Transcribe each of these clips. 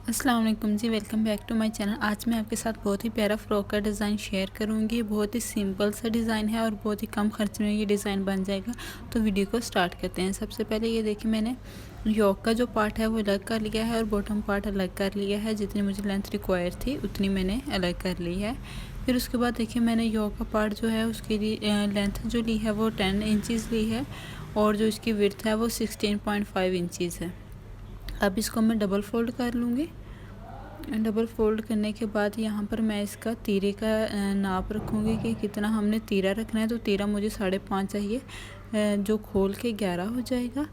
अस्सलाम वालेकुम जी, welcome back to my channel. आज मैं आपके साथ बहुत ही प्यारा फ्रॉक का डिज़ाइन शेयर करूंगी। बहुत ही सिंपल सा डिज़ाइन है और बहुत ही कम खर्च में ये डिज़ाइन बन जाएगा। तो वीडियो को स्टार्ट करते हैं। सबसे पहले ये देखिए, मैंने योक का जो पार्ट है वो अलग कर लिया है और बॉटम पार्ट अलग कर लिया है। जितनी मुझे लेंथ रिक्वायर थी उतनी मैंने अलग कर ली है। फिर उसके बाद देखिए, मैंने योक का पार्ट जो है उसकी लेंथ जो ली है वो 10 इंचज़ ली है और जो इसकी विड्थ है वो 16.5 इंचज़ है। अब इसको मैं डबल फोल्ड कर लूँगी। डबल फोल्ड करने के बाद यहाँ पर मैं इसका तीरे का नाप रखूँगी कि कितना हमने तीरा रखना है। तो तीरा मुझे 5.5 चाहिए, जो खोल के 11 हो जाएगा।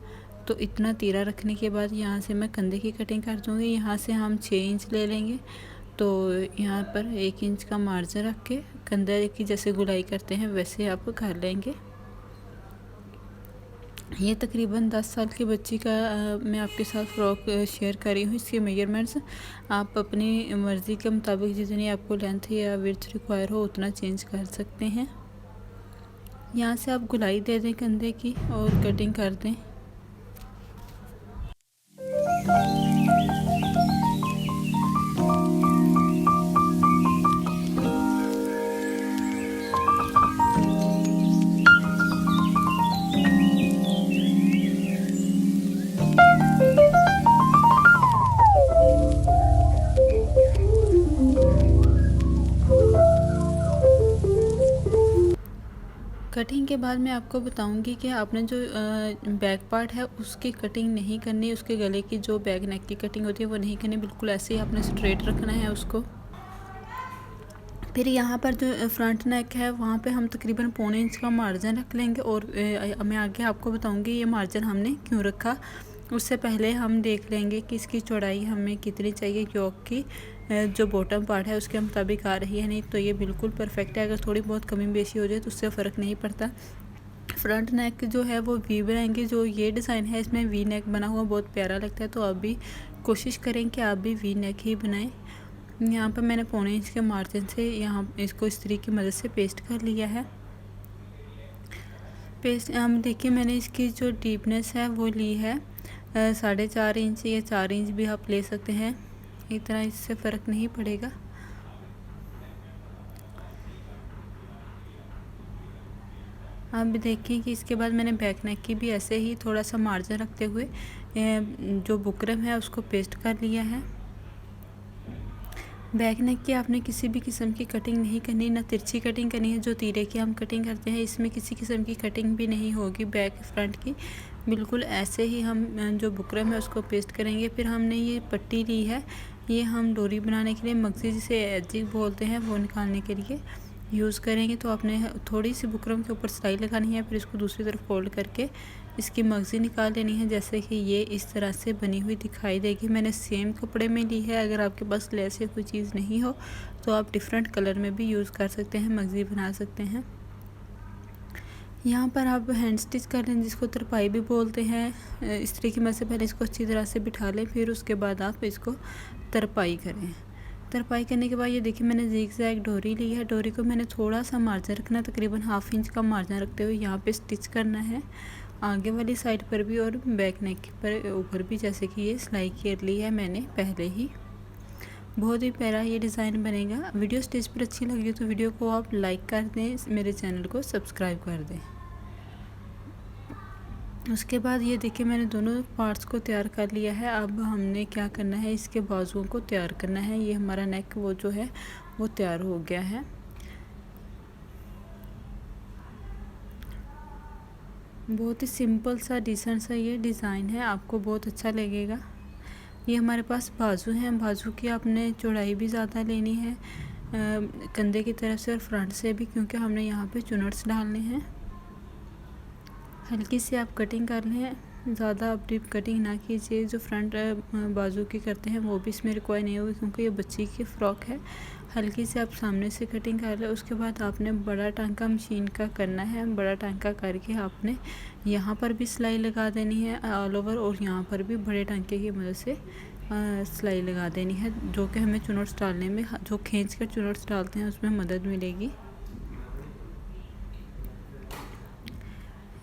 तो इतना तीरा रखने के बाद यहाँ से मैं कंधे की कटिंग कर दूँगी। यहाँ से हम 6 इंच ले लेंगे। तो यहाँ पर 1 इंच का मार्जिन रख के कंधे की जैसे गुलाई करते हैं वैसे आप कर लेंगे। ये तकरीबन 10 साल की बच्ची का मैं आपके साथ फ्रॉक शेयर कर रही हूँ। इसके मेजरमेंट्स आप अपनी मर्ज़ी के मुताबिक जितनी आपको लेंथ या विड्थ रिक्वायर हो उतना चेंज कर सकते हैं। यहाँ से आप गुलाई दे दें कंधे की और कटिंग कर दें। कटिंग के बाद मैं आपको बताऊंगी कि आपने जो बैक पार्ट है उसकी कटिंग नहीं करनी। उसके गले की जो बैक नेक की कटिंग होती है वो नहीं करनी, बिल्कुल ऐसे ही आपने स्ट्रेट रखना है उसको। फिर यहाँ पर जो फ्रंट नेक है वहाँ पे हम तकरीबन 1.25 इंच का मार्जिन रख लेंगे। और मैं आगे आपको बताऊंगी ये मार्जिन हमने क्यों रखा। उससे पहले हम देख लेंगे कि इसकी चौड़ाई हमें कितनी चाहिए। योक की जो बॉटम पार्ट है उसके मुताबिक आ रही है, नहीं तो ये बिल्कुल परफेक्ट है। अगर थोड़ी बहुत कमी बेशी हो जाए तो उससे फ़र्क नहीं पड़ता। फ्रंट नेक जो है वो वी बनाएंगे। जो ये डिज़ाइन है इसमें वी नेक बना हुआ बहुत प्यारा लगता है, तो आप भी कोशिश करें कि आप भी वी नेक ही बनाएं। यहाँ पर मैंने 1.25 इंच के मार्जिन से यहाँ इसको इस्त्री की मदद से पेस्ट कर लिया है। पेस्ट हम देखिए, मैंने इसकी जो डीपनेस है वो ली है 4.5 इंच या 4 इंच भी आप ले सकते हैं। इतना इससे फ़र्क नहीं पड़ेगा। आप देखें कि इसके बाद मैंने बैक नेक की भी ऐसे ही थोड़ा सा मार्जिन रखते हुए जो बुकरम है उसको पेस्ट कर लिया है। बैक नेक की आपने किसी भी किस्म की कटिंग नहीं करनी, ना तिरछी कटिंग करनी है। जो तीरे की हम कटिंग करते हैं इसमें किसी किस्म की कटिंग भी नहीं होगी बैक फ्रंट की। बिल्कुल ऐसे ही हम जो बुकरम है उसको पेस्ट करेंगे। फिर हमने ये पट्टी ली है, ये हम डोरी बनाने के लिए, मगज़ी जिसे एजिंग बोलते हैं, वो निकालने के लिए यूज़ करेंगे। तो आपने थोड़ी सी बुकरम के ऊपर सिलाई लगानी है, फिर इसको दूसरी तरफ फोल्ड करके इसकी मगज़ी निकाल लेनी है। जैसे कि ये इस तरह से बनी हुई दिखाई देगी। मैंने सेम कपड़े में ली है। अगर आपके पास लेस या कोई चीज़ नहीं हो तो आप डिफरेंट कलर में भी यूज़ कर सकते हैं, मगज़ी बना सकते हैं। यहाँ पर आप हैंड स्टिच कर लें, जिसको तरपाई भी बोलते हैं। इस्त्री की मदद से पहले इसको अच्छी तरह से बिठा लें, फिर उसके बाद आप इसको तरपाई करें। तरपाई करने के बाद ये देखिए, मैंने ज़िग-ज़ैग डोरी ली है। डोरी को मैंने थोड़ा सा मार्जिन रखना, तकरीबन 1/2 इंच का मार्जिन रखते हुए यहाँ पे स्टिच करना है, आगे वाली साइड पर भी और बैक नेक पर ऊपर भी, जैसे कि ये सिलाई कर ली है मैंने पहले ही। बहुत ही प्यारा ये डिज़ाइन बनेगा। वीडियो स्टिच पर अच्छी लगी तो वीडियो को आप लाइक कर दें, मेरे चैनल को सब्सक्राइब कर दें। उसके बाद ये देखिए, मैंने दोनों पार्ट्स को तैयार कर लिया है। अब हमने क्या करना है, इसके बाजुओं को तैयार करना है। ये हमारा नेक वो जो है वो तैयार हो गया है। बहुत ही सिंपल सा डिसेंट सा ये डिज़ाइन है, आपको बहुत अच्छा लगेगा। ये हमारे पास बाजू हैं। बाजू की आपने चौड़ाई भी ज़्यादा लेनी है कंधे की तरफ से और फ्रंट से भी, क्योंकि हमने यहाँ पे चुनट्स डालने हैं। हल्की सी आप कटिंग कर लें, ज़्यादा आप डीप कटिंग ना कीजिए। जो फ्रंट बाजू की करते हैं वो भी इसमें रिक्वायर नहीं होगी, क्योंकि ये बच्ची की फ़्रॉक है। हल्की से आप सामने से कटिंग कर लें। उसके बाद आपने बड़ा टांका मशीन का करना है। बड़ा टांका करके आपने यहाँ पर भी सिलाई लगा देनी है ऑल ओवर, और यहाँ पर भी बड़े टांके की मदद से सिलाई लगा देनी है, जो कि हमें चुनट्स डालने में, जो खींच कर चुनट्स डालते हैं उसमें मदद मिलेगी।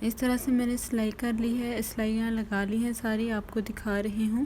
इस तरह से मैंने सिलाई कर ली है, सिलाइयाँ लगा ली हैं सारी, आपको दिखा रही हूँ।